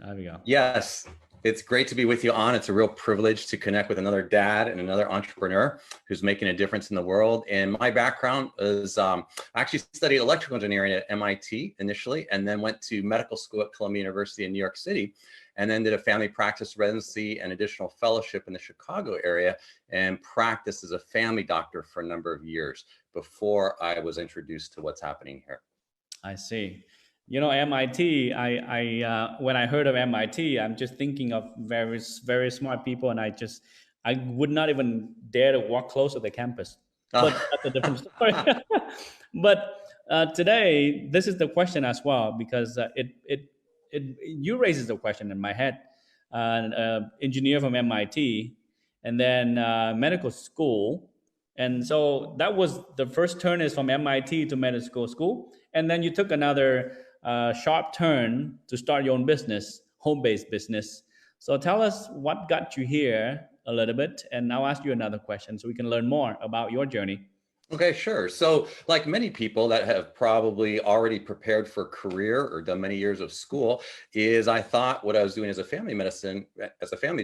There we go. Yes, it's great to be with you on. It's a real privilege to connect with another dad and another entrepreneur who's making a difference in the world. And my background is I actually studied electrical engineering at MIT initially, and then went to medical school at Columbia University in New York City, and then did a family practice residency and additional fellowship in the Chicago area, and practiced as a family doctor for a number of years before I was introduced to what's happening here. I see. You know, MIT, when I heard of MIT, I'm just thinking of very, very smart people, and I would not even dare to walk close to the campus. But that's a different story. But today, this is the question as well, because you raises the question in my head. Engineer from MIT, and then medical school, and so that was the first turn is from MIT to medical school, and then you took another sharp turn to start your own business, home-based business. So tell us what got you here a little bit, and I'll ask you another question so we can learn more about your journey. Okay, sure. So like many people that have probably already prepared for a career or done many years of school, is I thought what I was doing as a family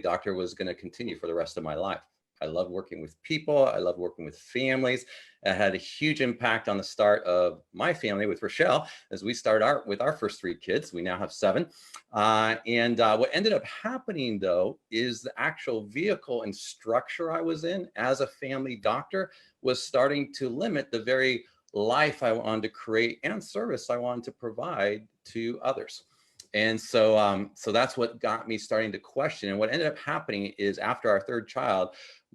doctor was going to continue for the rest of my life. I love working with people. I love working with families. It had a huge impact on the start of my family with Rochelle as we started with our first 3 kids. We now have 7. What ended up happening, though, is the actual vehicle and structure I was in as a family doctor was starting to limit the very life I wanted to create and service I wanted to provide to others. And so that's what got me starting to question. And what ended up happening is after our 3rd child,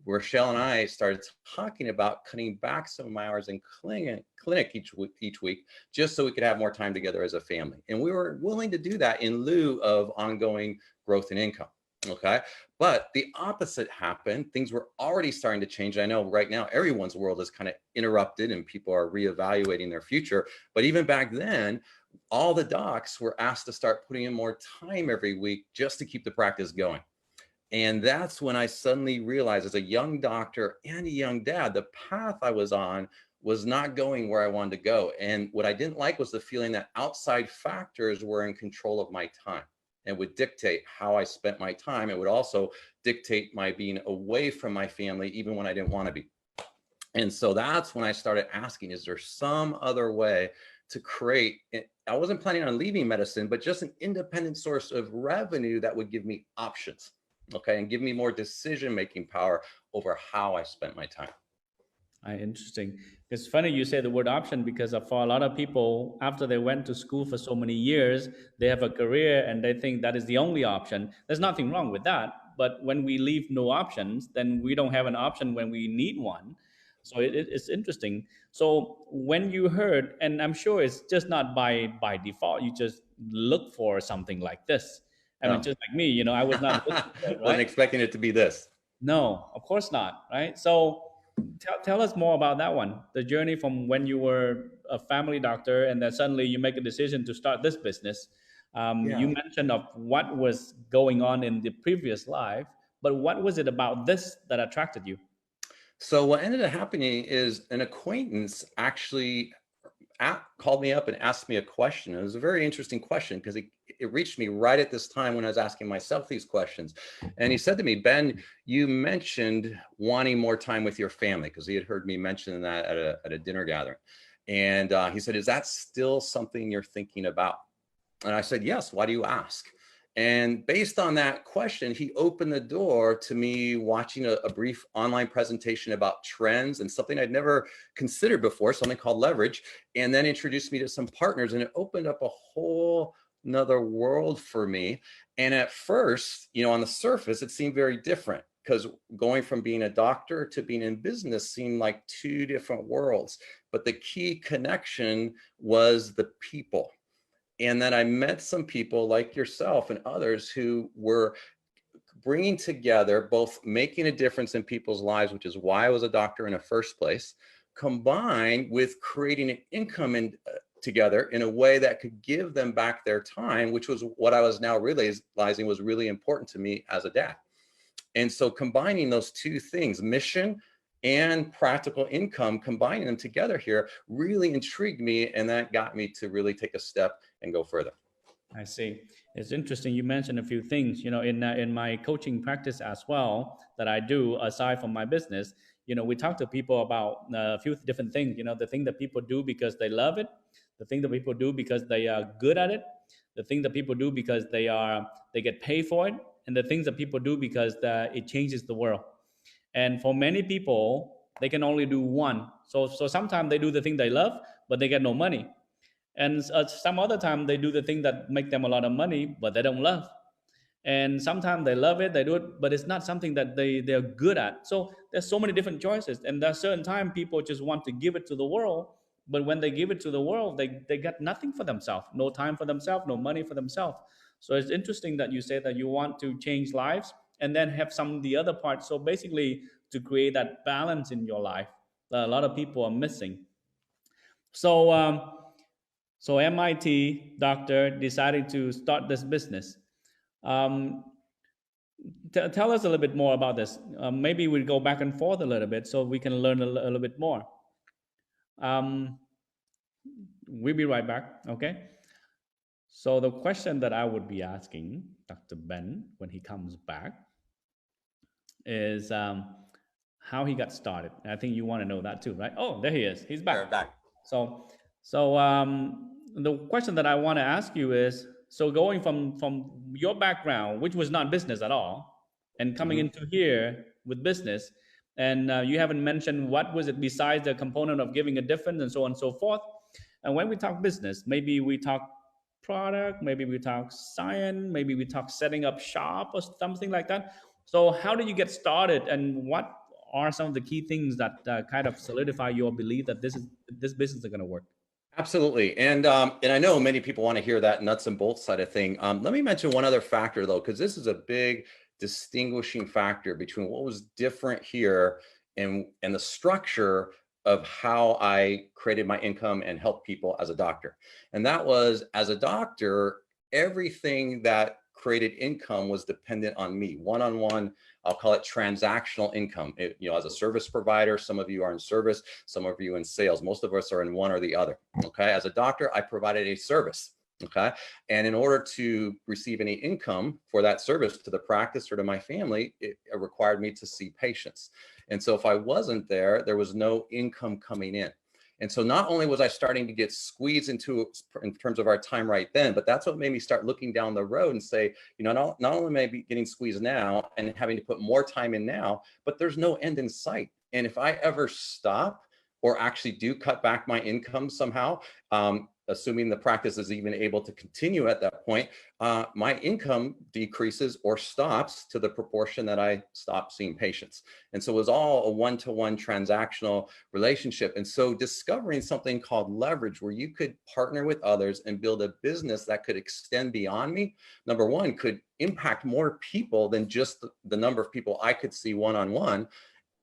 Rochelle and I started talking about cutting back some of my hours in clinic each week, just so we could have more time together as a family. And we were willing to do that in lieu of ongoing growth in income. Okay. But the opposite happened. Things were already starting to change. I know right now everyone's world is kind of interrupted and people are reevaluating their future. But even back then, all the docs were asked to start putting in more time every week just to keep the practice going. And that's when I suddenly realized, as a young doctor and a young dad, the path I was on was not going where I wanted to go. And what I didn't like was the feeling that outside factors were in control of my time and would dictate how I spent my time. It would also dictate my being away from my family, even when I didn't want to be. And so that's when I started asking, is there some other way to create, I wasn't planning on leaving medicine, but just an independent source of revenue that would give me options, okay, and give me more decision-making power over how I spent my time. Interesting. It's funny you say the word option, because for a lot of people, after they went to school for so many years, they have a career and they think that is the only option. There's nothing wrong with that. But when we leave no options, then we don't have an option when we need one. So it's interesting. So when you heard, and I'm sure it's just not by default, you just look for something like this. I mean, just like me, I was not looking for it, Wasn't right? expecting it to be this. No, of course not, right? So tell us more about that one, the journey from when you were a family doctor and then suddenly you make a decision to start this business. You Yeah. mentioned of what was going on in the previous life, but what was it about this that attracted you? So what ended up happening is an acquaintance actually called me up and asked me a question. It was a very interesting question because it reached me right at this time when I was asking myself these questions. And he said to me, Ben, you mentioned wanting more time with your family, because he had heard me mention that at a dinner gathering. And he said, is that still something you're thinking about? And I said, yes. Why do you ask? And based on that question, he opened the door to me watching a brief online presentation about trends and something I'd never considered before, something called leverage, and then introduced me to some partners. And it opened up a whole another world for me. And at first, on the surface, it seemed very different, because going from being a doctor to being in business seemed like 2 different worlds. But the key connection was the people. And then I met some people like yourself and others who were bringing together, both making a difference in people's lives, which is why I was a doctor in the first place, combined with creating an income together in a way that could give them back their time, which was what I was now realizing was really important to me as a dad. And so combining those 2 things, mission and practical income, combining them together here really intrigued me, and that got me to really take a step and go further. I see. It's interesting. You mentioned a few things, in my coaching practice as well that I do aside from my business. We talk to people about a few different things. The thing that people do because they love it, the thing that people do because they are good at it, the thing that people do because they get paid for it, and the things that people do because it changes the world. And for many people, they can only do one. So sometimes they do the thing they love, but they get no money. And some other time they do the thing that make them a lot of money, but they don't love. And sometimes they love it, they do it, but it's not something that they're good at. So there's so many different choices, and there's certain time people just want to give it to the world, but when they give it to the world, they got nothing for themselves, no time for themselves, no money for themselves. So it's interesting that you say that you want to change lives and then have some of the other parts. So basically, to create that balance in your life that a lot of people are missing. So MIT doctor decided to start this business. um, Tell us a little bit more about this. Maybe we go back and forth a little bit so we can learn a little bit more. Um, we'll be right back. Okay. So the question that I would be asking Dr. Ben when he comes back is how he got started. And I think you want to know that too, right? Oh, there he is. He's back. Back. So the question that I want to ask you is: so going from your background, which was not business at all, and coming into here with business, and you haven't mentioned what was it besides the component of giving a difference and so on and so forth. And when we talk business, maybe we talk product, maybe we talk science, maybe we talk setting up shop or something like that. So how did you get started, and what are some of the key things that kind of solidify your belief that this business is going to work? Absolutely. And I know many people want to hear that nuts and bolts side of thing. Let me mention one other factor though, because this is a big distinguishing factor between what was different here and the structure of how I created my income and helped people as a doctor. And that was, as a doctor, everything that created income was dependent on me, one-on-one. I'll call it transactional income. As a service provider, some of you are in service, some of you in sales. Most of us are in one or the other. Okay. As a doctor, I provided a service. Okay. And in order to receive any income for that service to the practice or to my family, it required me to see patients. And so if I wasn't there, there was no income coming in. And so not only was I starting to get squeezed into in terms of our time right then, but that's what made me start looking down the road and say, not only am I getting squeezed now and having to put more time in now, but there's no end in sight. And if I ever stop or actually do cut back my income somehow, assuming the practice is even able to continue at that point, my income decreases or stops to the proportion that I stop seeing patients. And so it was all a one-to-one transactional relationship. And so discovering something called leverage, where you could partner with others and build a business that could extend beyond me, number one, could impact more people than just the number of people I could see one-on-one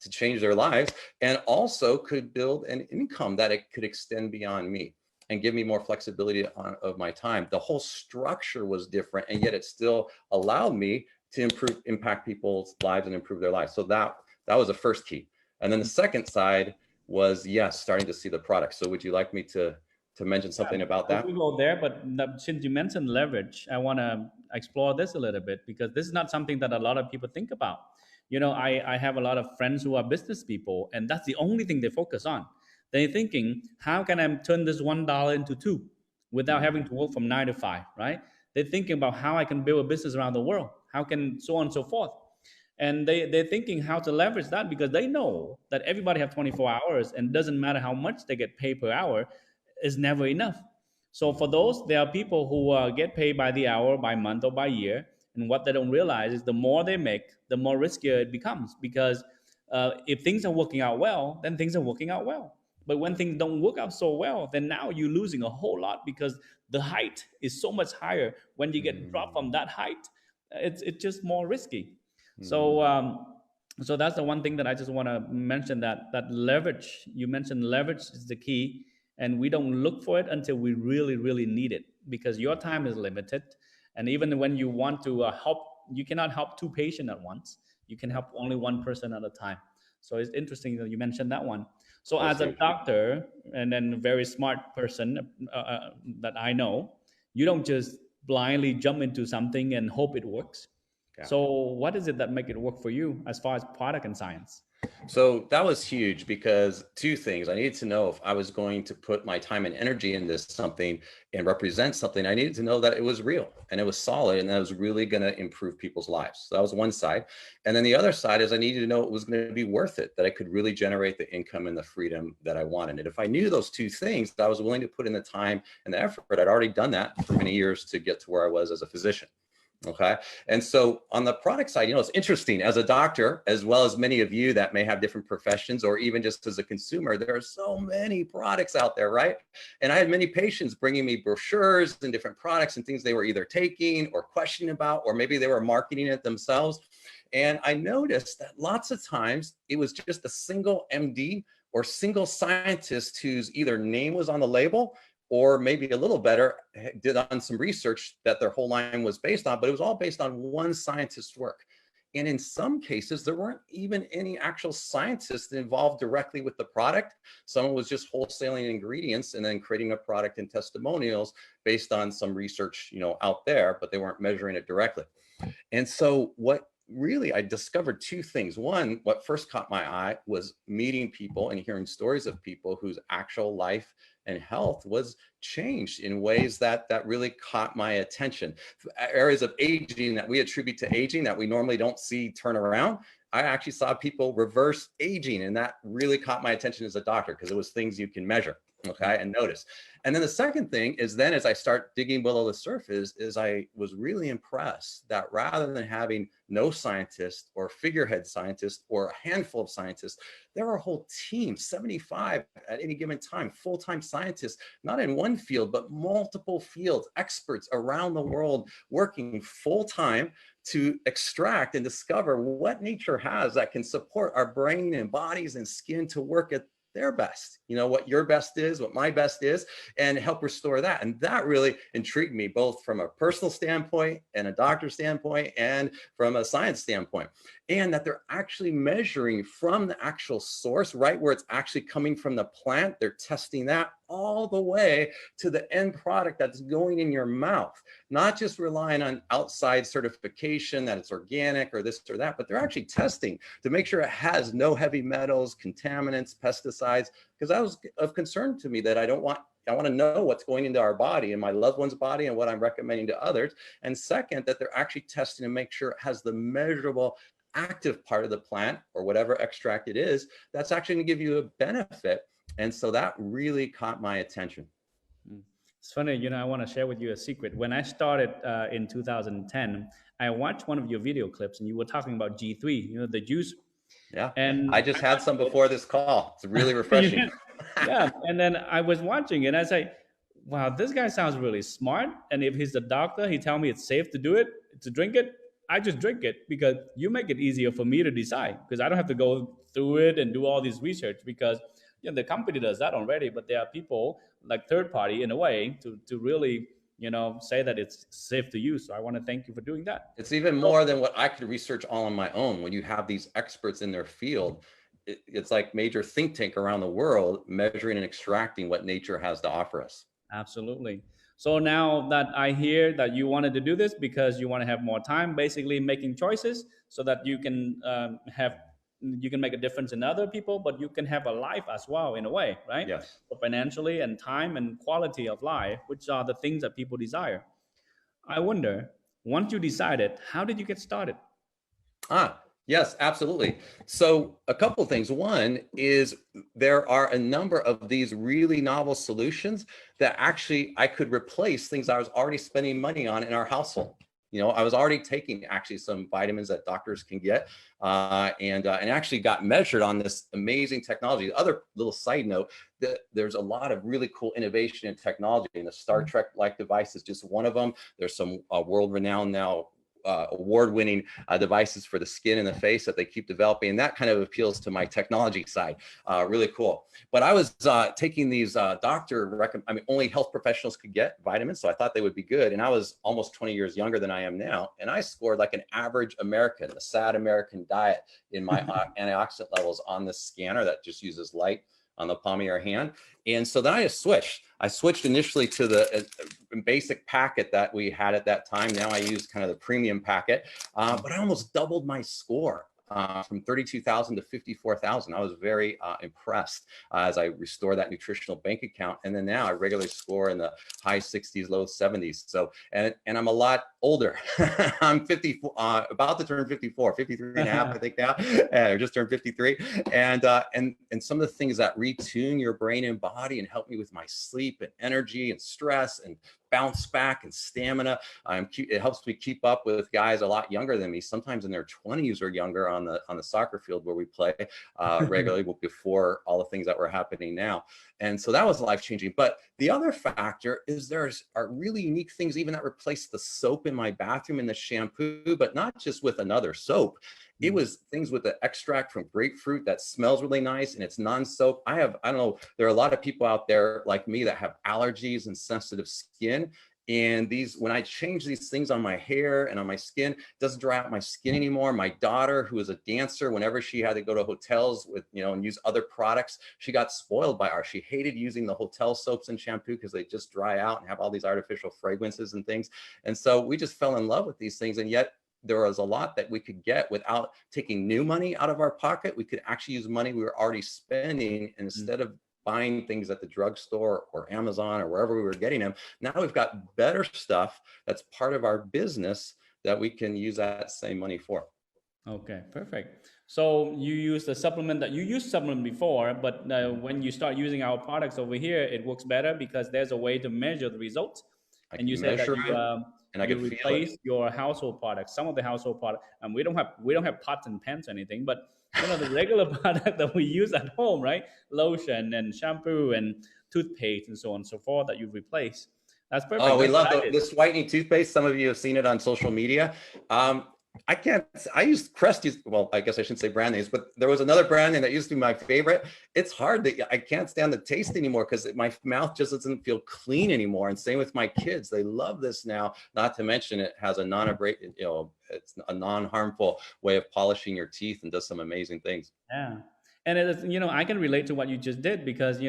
to change their lives, and also could build an income that it could extend beyond me and give me more flexibility of my time. The whole structure was different, and yet it still allowed me to impact people's lives and improve their lives. So that was the first key. And then the second side was, yes, starting to see the product. So would you like me to mention something about that? We go there, but since you mentioned leverage, I want to explore this a little bit, because this is not something that a lot of people think about. I have a lot of friends who are business people, and that's the only thing they focus on. They're thinking, how can I turn this $1 into two without having to work from 9 to 5, right? They're thinking about how I can build a business around the world, how can so on and so forth. And they're thinking how to leverage that, because they know that everybody have 24 hours, and doesn't matter how much they get paid per hour, is never enough. So for those, there are people who get paid by the hour, by month, or by year. And what they don't realize is the more they make, the more riskier it becomes. Because if things are working out well, then things are working out well. But when things don't work out so well, then now you're losing a whole lot, because the height is so much higher. When you get dropped from that height, it's just more risky. So that's the one thing that I just want to mention, that leverage. You mentioned leverage is the key, and we don't look for it until we really, really need it, because your time is limited. And even when you want to help, you cannot help two patients at once. You can help only one person at a time. So it's interesting that you mentioned that one. So as a doctor, and then a very smart person that I know, you don't just blindly jump into something and hope it works. Yeah. So what is it that make it work for you as far as product and science? So that was huge because two things. I needed to know if I was going to put my time and energy into something and represent something, I needed to know that it was real and it was solid and that it was really going to improve people's lives. So that was one side. And then the other side is I needed to know it was going to be worth it, that I could really generate the income and the freedom that I wanted. And if I knew those two things, I was willing to put in the time and the effort. I'd already done that for many years to get to where I was as a physician. Okay. And so on the product side, it's interesting as a doctor, as well as many of you that may have different professions, or even just as a consumer, there are so many products out there, right? And I had many patients bringing me brochures and different products and things they were either taking or questioning about, or maybe they were marketing it themselves. And I noticed that lots of times it was just a single MD or single scientist whose either name was on the label, or maybe a little better, did on some research that their whole line was based on, but it was all based on one scientist's work. And in some cases, there weren't even any actual scientists involved directly with the product. Someone was just wholesaling ingredients and then creating a product and testimonials based on some research, out there, but they weren't measuring it directly. And so what really, I discovered two things. One, what first caught my eye was meeting people and hearing stories of people whose actual life and health was changed in ways that really caught my attention. Areas of aging that we attribute to aging that we normally don't see turn around, I actually saw people reverse aging, and that really caught my attention as a doctor because it was things you can measure, okay, and notice. And then the second thing is then as I start digging below the surface is I was really impressed that rather than having no scientist or figurehead scientist or a handful of scientists, there are a whole team, 75 at any given time, full-time scientists, not in one field, but multiple fields, experts around the world working full-time to extract and discover what nature has that can support our brain and bodies and skin to work at their best, what your best is, what my best is, and help restore that. And that really intrigued me, both from a personal standpoint and a doctor standpoint and from a science standpoint. And that they're actually measuring from the actual source, right where it's actually coming from the plant. They're testing that all the way to the end product that's going in your mouth, not just relying on outside certification that it's organic or this or that, but they're actually testing to make sure it has no heavy metals, contaminants, pesticides, because that was of concern to me that I want to know what's going into our body and my loved one's body and what I'm recommending to others. And second, that they're actually testing to make sure it has the measurable active part of the plant or whatever extract it is that's actually going to give you a benefit. And so that really caught my attention. It's funny, I want to share with you a secret. When I started in 2010, I watched one of your video clips and you were talking about G3, the juice. Yeah. And I just had some before this call. It's really refreshing. Yeah. And then I was watching and I say, wow, this guy sounds really smart. And if he's a doctor, he tell me it's safe to do it, to drink it. I just drink it because you make it easier for me to decide because I don't have to go through it and do all this research because the company does that already. But there are people like third party in a way to really say that it's safe to use. So I want to thank you for doing that. It's even more than what I could research all on my own. When you have these experts in their field, it's like major think tank around the world measuring and extracting what nature has to offer us. Absolutely. So now that I hear that you wanted to do this because you want to have more time, basically making choices so that you can make a difference in other people, but you can have a life as well in a way, right? Yes. So financially and time and quality of life, which are the things that people desire. I wonder, once you decided, how did you get started? Yes, absolutely. So a couple of things. One is there are a number of these really novel solutions that actually I could replace things I was already spending money on in our household. I was already taking actually some vitamins that doctors can get and actually got measured on this amazing technology. The other little side note, that there's a lot of really cool innovation in technology, and the Star Trek-like device is just one of them. There's some world-renowned now award-winning devices for the skin and the face that they keep developing, and that kind of appeals to my technology side. Really cool. But I was taking these only health professionals could get vitamins, so I thought they would be good. And I was almost 20 years younger than I am now, and I scored like an average American, the sad American diet in my antioxidant levels on the scanner that just uses light on the palm of your hand. And so then I just switched. I switched initially to the basic packet that we had at that time. Now I use kind of the premium packet, but I almost doubled my score. From 32,000 to 54,000. I was very impressed as I restore that nutritional bank account. And then now I regularly score in the high 60s, low 70s. So, and I'm a lot older. I'm 54, about to turn 54, 53 and a half, I think now, and I just turned 53. And some of the things that retune your brain and body and help me with my sleep and energy and stress and bounce back and stamina. It helps me keep up with guys a lot younger than me, sometimes in their 20s or younger on the soccer field where we play regularly before all the things that were happening now. And so that was life-changing. But the other factor is are really unique things even that replaced the soap in my bathroom and the shampoo, but not just with another soap. It was things with the extract from grapefruit that smells really nice and it's non-soap. I don't know, there are a lot of people out there like me that have allergies and sensitive skin. And when I change these things on my hair and on my skin, it doesn't dry out my skin anymore. My daughter, who is a dancer, whenever she had to go to hotels with, and use other products, she got spoiled by ours. She hated using the hotel soaps and shampoo because they just dry out and have all these artificial fragrances and things. And so we just fell in love with these things. And yet there was a lot that we could get without taking new money out of our pocket. We could actually use money we were already spending, and instead of buying things at the drugstore or Amazon or wherever we were getting them, now we've got better stuff that's part of our business that we can use that same money for. Okay, perfect. So you use the supplement that you used supplement before, but when you start using our products over here, it works better because there's a way to measure the results. And you said that you replace your household products, some of the household products, and we don't have pots and pans or anything, but the regular product that we use at home, right? Lotion and shampoo and toothpaste and so on and so forth that you replace. That's perfect. Oh, we love this whitening toothpaste. Some of you have seen it on social media. I use Crest, well, I guess I shouldn't say brand names, but there was another brand name that used to be my favorite. It's hard that I can't stand the taste anymore because my mouth just doesn't feel clean anymore. And same with my kids. They love this now, not to mention it has a non-abrasive, it's a non-harmful way of polishing your teeth and does some amazing things. Yeah. And it is, I can relate to what you just did because,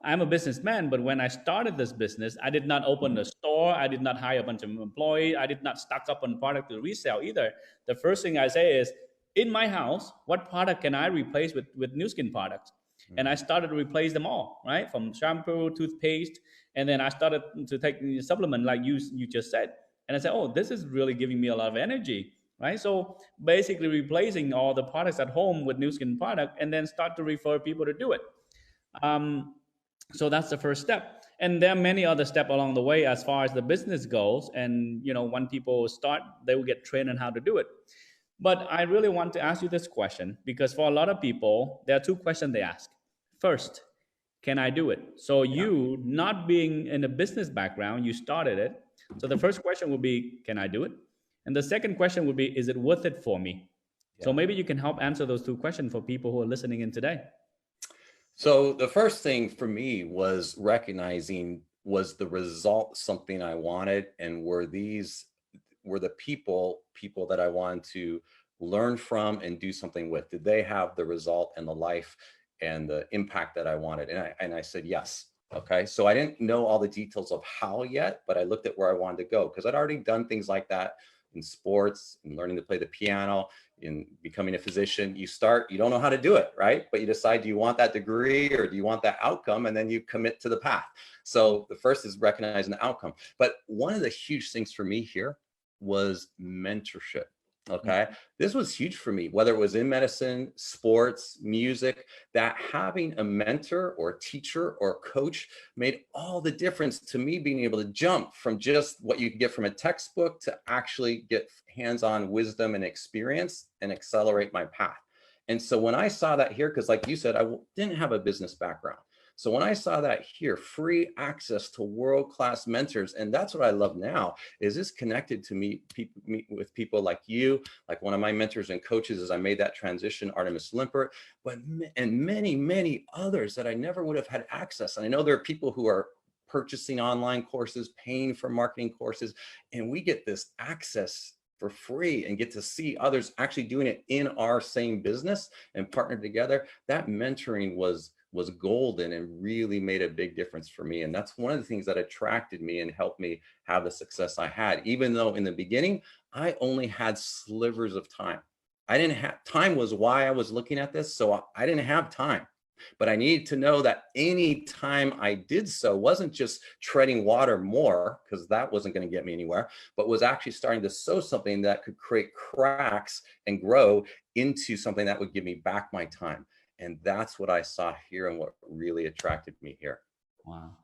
I'm a businessman, but when I started this business, I did not open a store. I did not hire a bunch of employees. I did not stock up on product to resell either. The first thing I say is, in my house, what product can I replace with New Skin products? And I started to replace them all, right? From shampoo, toothpaste. And then I started to take the supplement like you just said. And I said, oh, this is really giving me a lot of energy. Right, so basically replacing all the products at home with New Skin product, and then start to refer people to do it. So that's the first step, and there are many other steps along the way as far as the business goes. And when people start, they will get trained on how to do it. But I really want to ask you this question because for a lot of people, there are two questions they ask. First, can I do it? So you, not being in a business background, you started it. So the first question would be, can I do it? And the second question would be, is it worth it for me? Yeah. So maybe you can help answer those two questions for people who are listening in today. So the first thing for me was recognizing, was the result something I wanted? And were the people that I wanted to learn from and do something with? Did they have the result and the life and the impact that I wanted? And I said, yes. Okay. So I didn't know all the details of how yet, but I looked at where I wanted to go because I'd already done things like that in sports and learning to play the piano, in becoming a physician. You don't know how to do it, right? But you decide, do you want that degree or do you want that outcome? And then you commit to the path. So the first is recognizing the outcome. But one of the huge things for me here was mentorship. Okay. This was huge for me, whether it was in medicine, sports, music, that having a mentor or teacher or coach made all the difference to me, being able to jump from just what you could get from a textbook to actually get hands-on wisdom and experience and accelerate my path. And so when I saw that here, because like you said, I didn't have a business background. So when I saw that here, free access to world-class mentors, and that's what I love now, is this connected to meet with people like you, like one of my mentors and coaches as I made that transition, Artemis Limpert, and many, many others that I never would have had access. And I know there are people who are purchasing online courses, paying for marketing courses, and we get this access for free and get to see others actually doing it in our same business and partner together. That mentoring was was golden and really made a big difference for me. And that's one of the things that attracted me and helped me have the success I had, even though in the beginning, I only had slivers of time. I didn't have time was why I was looking at this. So I didn't have time. But I needed to know that any time I did so wasn't just treading water more, because that wasn't going to get me anywhere, but was actually starting to sow something that could create cracks and grow into something that would give me back my time. And that's what I saw here and what really attracted me here. Wow.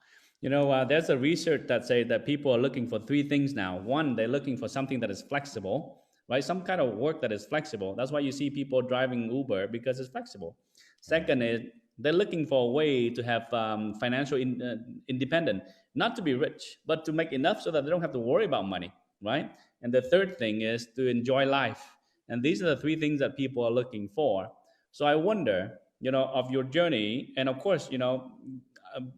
There's a research that says that people are looking for three things now. One, they're looking for something that is flexible, right? Some kind of work that is flexible. That's why you see people driving Uber, because it's flexible. Second is they're looking for a way to have financial independent, not to be rich, but to make enough so that they don't have to worry about money, right? And the third thing is to enjoy life. And these are the three things that people are looking for. So I wonder, of your journey, and of course,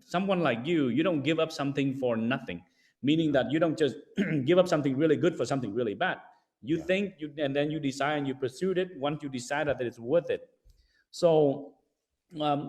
someone like you don't give up something for nothing, meaning that you don't just give up something really good for something really bad. You think you, and then you decide and you pursued it once you decide that it's worth it. So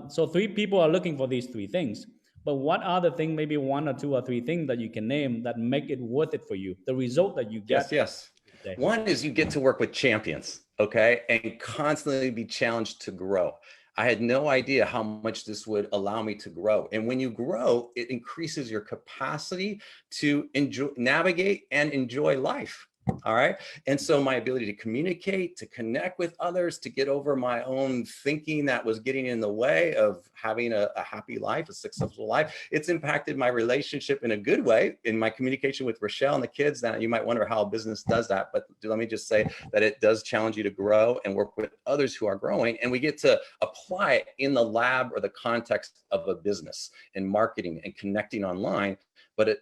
so three people are looking for these three things. But what are the things, maybe one or two or three things that you can name that make it worth it for you? The result that you get. Yes. One is you get to work with champions, okay, and constantly be challenged to grow. I had no idea how much this would allow me to grow. And when you grow, it increases your capacity to navigate and enjoy life. All right. And so my ability to communicate, to connect with others, to get over my own thinking that was getting in the way of having a happy life, a successful life, it's impacted my relationship in a good way in my communication with Rochelle and the kids. Now, you might wonder how a business does that, but let me just say that it does challenge you to grow and work with others who are growing. And we get to apply it in the lab or the context of a business and marketing and connecting online,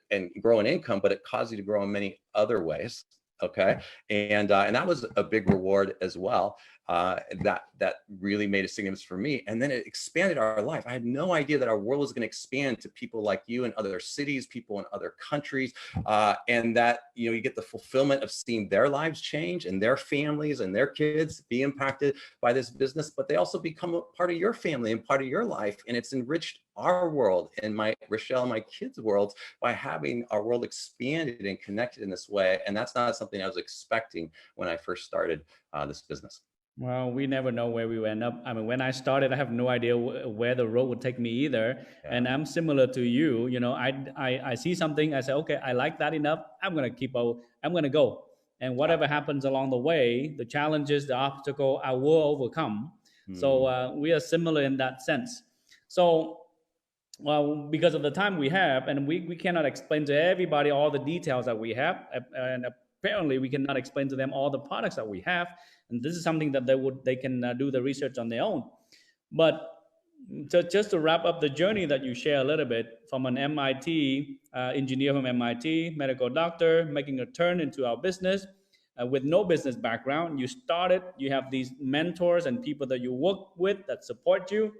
and grow an income, but it causes you to grow in many other ways. Okay. And that was a big reward as well. That really made a significance for me. And then it expanded our life. I had no idea that our world was going to expand to people like you in other cities, people in other countries. And that, you get the fulfillment of seeing their lives change and their families and their kids be impacted by this business, but they also become a part of your family and part of your life. And it's enriched our world and Rochelle and my kids' worlds by having our world expanded and connected in this way. And that's not something I was expecting when I first started this business. Well, we never know where we will end up. I mean, when I started, I have no idea where the road would take me either. Yeah. And I'm similar to you. I see something, I say, okay, I like that enough. I'm going to I'm going to go. And whatever happens along the way, the challenges, the obstacle, I will overcome. So we are similar in that sense. So, well, because of the time we have, and we cannot explain to everybody all the details that we have, and apparently we cannot explain to them all the products that we have, and this is something that they can do the research on their own. But just to wrap up the journey that you share a little bit, from an MIT engineer from MIT, medical doctor, making a turn into our business with no business background, you have these mentors and people that you work with that support you.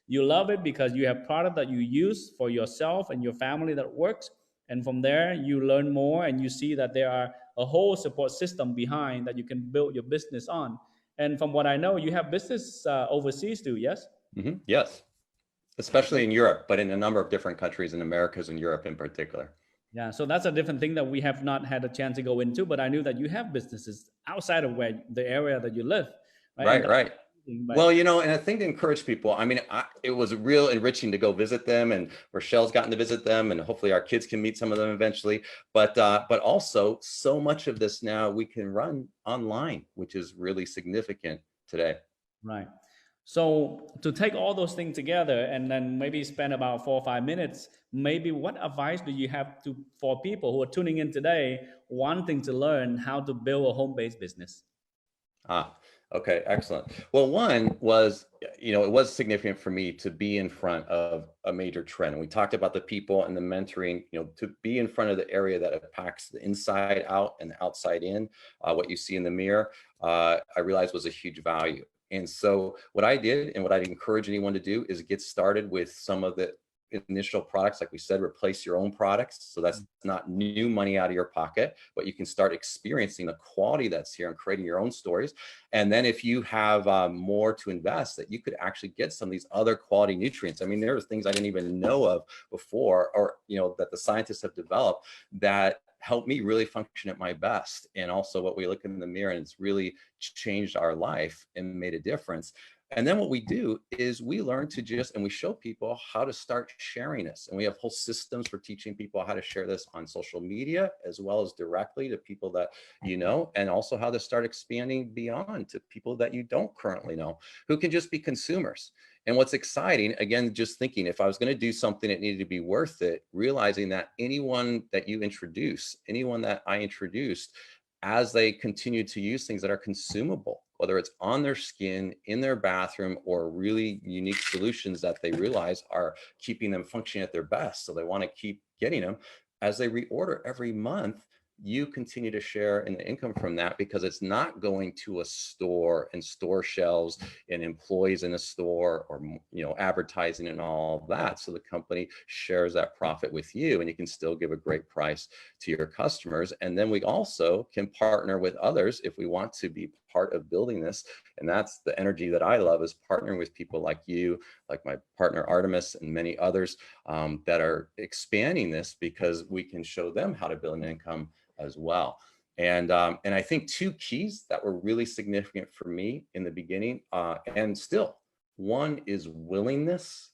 You love it because you have product that you use for yourself and your family that works. And from there, you learn more and you see that there are a whole support system behind that you can build your business on. And from what I know, you have business overseas too, yes? Mm-hmm. Yes, especially in Europe, but in a number of different countries in Americas and Europe in particular. Yeah, so that's a different thing that we have not had a chance to go into, but I knew that you have businesses outside of the area that you live. Right. Well, and I think to encourage people, I mean, it was real enriching to go visit them, and Rochelle's gotten to visit them, and hopefully our kids can meet some of them eventually. But also so much of this now we can run online, which is really significant today. Right. So to take all those things together and then maybe spend about 4 or 5 minutes, maybe what advice do you have for people who are tuning in today, wanting to learn how to build a home-based business? Okay, excellent. Well, one was, it was significant for me to be in front of a major trend. And we talked about the people and the mentoring, to be in front of the area that impacts the inside out and the outside in, what you see in the mirror, I realized was a huge value. And so what I did, and what I'd encourage anyone to do, is get started with some of the initial products, like we said, replace your own products. So that's not new money out of your pocket, but you can start experiencing the quality that's here and creating your own stories. And then if you have more to invest, that you could actually get some of these other quality nutrients. I mean, there are things I didn't even know of before, or, you know, that the scientists have developed that help me really function at my best. And also what we look in the mirror, and it's really changed our life and made a difference. And then what we do is we learn to just, and we show people how to start sharing this. And we have whole systems for teaching people how to share this on social media, as well as directly to people that you know, and also how to start expanding beyond to people that you don't currently know, who can just be consumers. And what's exciting, again, just thinking, if I was going to do something that needed to be worth it, realizing that anyone that you introduce, anyone that I introduced, as they continue to use things that are consumable, whether it's on their skin, in their bathroom, or really unique solutions that they realize are keeping them functioning at their best, so they want to keep getting them, as they reorder every month, you continue to share in the income from that, because it's not going to a store and store shelves and employees in a store, or, you know, advertising and all that. So the company shares that profit with you, and you can still give a great price to your customers. And then we also can partner with others if we want to be part of building this. And that's the energy that I love, is partnering with people like you, like my partner Artemis, and many others that are expanding this, because we can show them how to build an income as well. And I think two keys that were really significant for me in the beginning, and still, one is willingness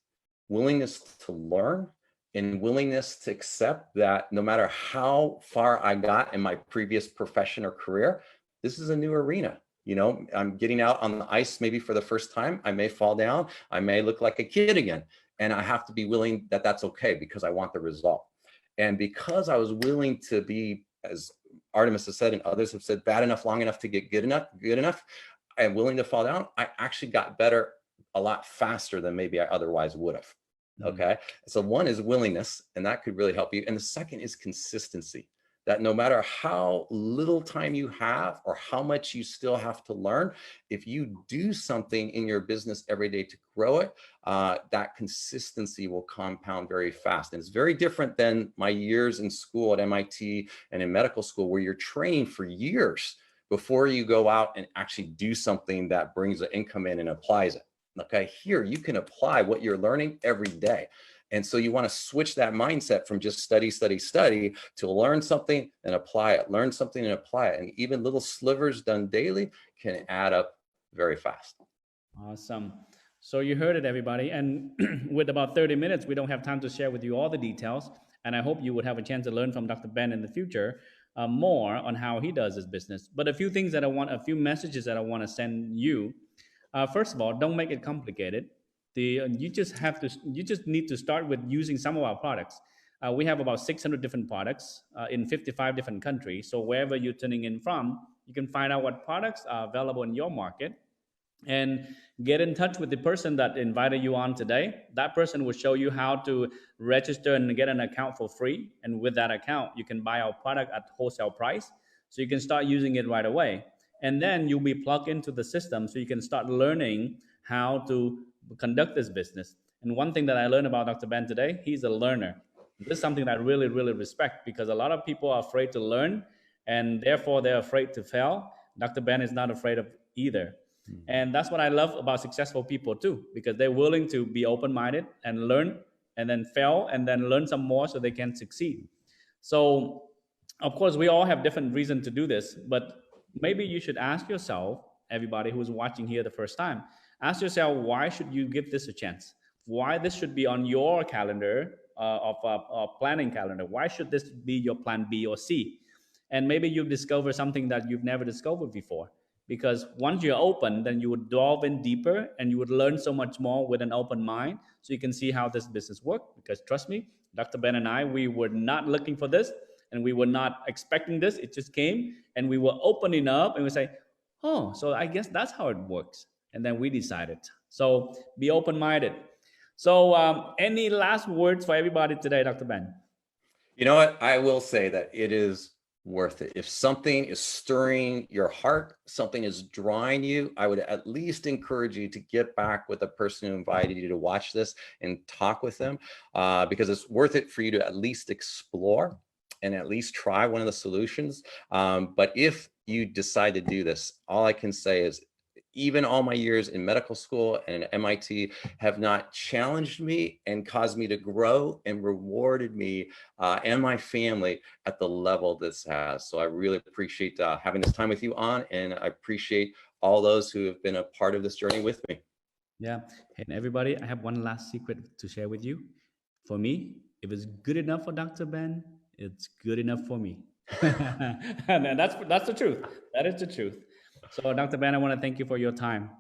to learn, and willingness to accept that no matter how far I got in my previous profession or career, this is a new arena. You know, I'm getting out on the ice maybe for the first time. I may fall down. I may look like a kid again. And I have to be willing that that's okay, because I want the result. And because I was willing to be, as Artemis has said and others have said, bad enough long enough to get good enough, I'm willing to fall down, I actually got better a lot faster than maybe I otherwise would have. Okay. So one is willingness, and that could really help you. And the second is consistency, that no matter how little time you have or how much you still have to learn, if you do something in your business every day to grow it, that consistency will compound very fast. And it's very different than my years in school at MIT and in medical school, where you're training for years before you go out and actually do something that brings the income in and applies it. Okay, here you can apply what you're learning every day. And so you want to switch that mindset from just study to learn something and apply it, learn something and apply it. And even little slivers done daily can add up very fast. Awesome. So you heard it, everybody. And with about 30 minutes, we don't have time to share with you all the details. And I hope you would have a chance to learn from Dr. Ben in the future more on how he does his business. But a few messages that I want to send you. First of all, don't make it complicated. You just need to start with using some of our products. We have about 600 different products in 55 different countries. So wherever you're tuning in from, you can find out what products are available in your market, and get in touch with the person that invited you on today. That person will show you how to register and get an account for free. And with that account, you can buy our product at wholesale price. So you can start using it right away. And then you'll be plugged into the system, so you can start learning how to conduct this business. And one thing that I learned about Dr. Ben today, he's a learner. This is something that I really, really respect, because a lot of people are afraid to learn, and therefore they're afraid to fail. Dr. Ben is not afraid of either. And that's what I love about successful people too, because they're willing to be open-minded and learn, and then fail, and then learn some more so they can succeed. So, of course, we all have different reasons to do this, but maybe you should ask yourself, everybody who's watching here the first time, ask yourself, why should you give this a chance? Why this should be on your calendar of planning calendar? Why should this be your plan B or C? And maybe you discover something that you've never discovered before. Because once you're open, then you would delve in deeper, and you would learn so much more with an open mind, so you can see how this business works. Because trust me, Dr. Ben and I, we were not looking for this, and we were not expecting this. It just came, and we were opening up, and we say, oh, so I guess that's how it works. And then we decided. So be open-minded. So any last words for everybody today, Dr. Ben? You know what? I will say that it is worth it. If something is stirring your heart, something is drawing you, I would at least encourage you to get back with the person who invited you to watch this and talk with them, because it's worth it for you to at least explore and at least try one of the solutions. But if you decide to do this, all I can say is, even all my years in medical school and MIT have not challenged me and caused me to grow and rewarded me and my family at the level this has. So I really appreciate having this time with you on, and I appreciate all those who have been a part of this journey with me. Yeah. And everybody, I have one last secret to share with you. For me, if it's good enough for Dr. Ben, it's good enough for me. And that's the truth. That is the truth. So, Dr. Ben, I want to thank you for your time,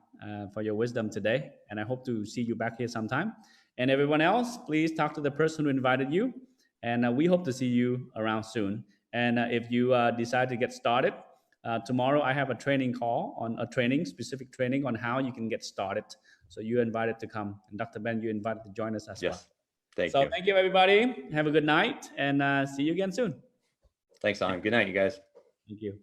for your wisdom today, and I hope to see you back here sometime. And everyone else, please talk to the person who invited you, and we hope to see you around soon. And if you decide to get started, tomorrow I have a training call on a training, specific training on how you can get started. So you're invited to come, and Dr. Ben, you're invited to join us as well. Yes. Thank So you. thank you, everybody. Have a good night, and see you again soon. Thanks, Alan. Good night, you guys. Thank you.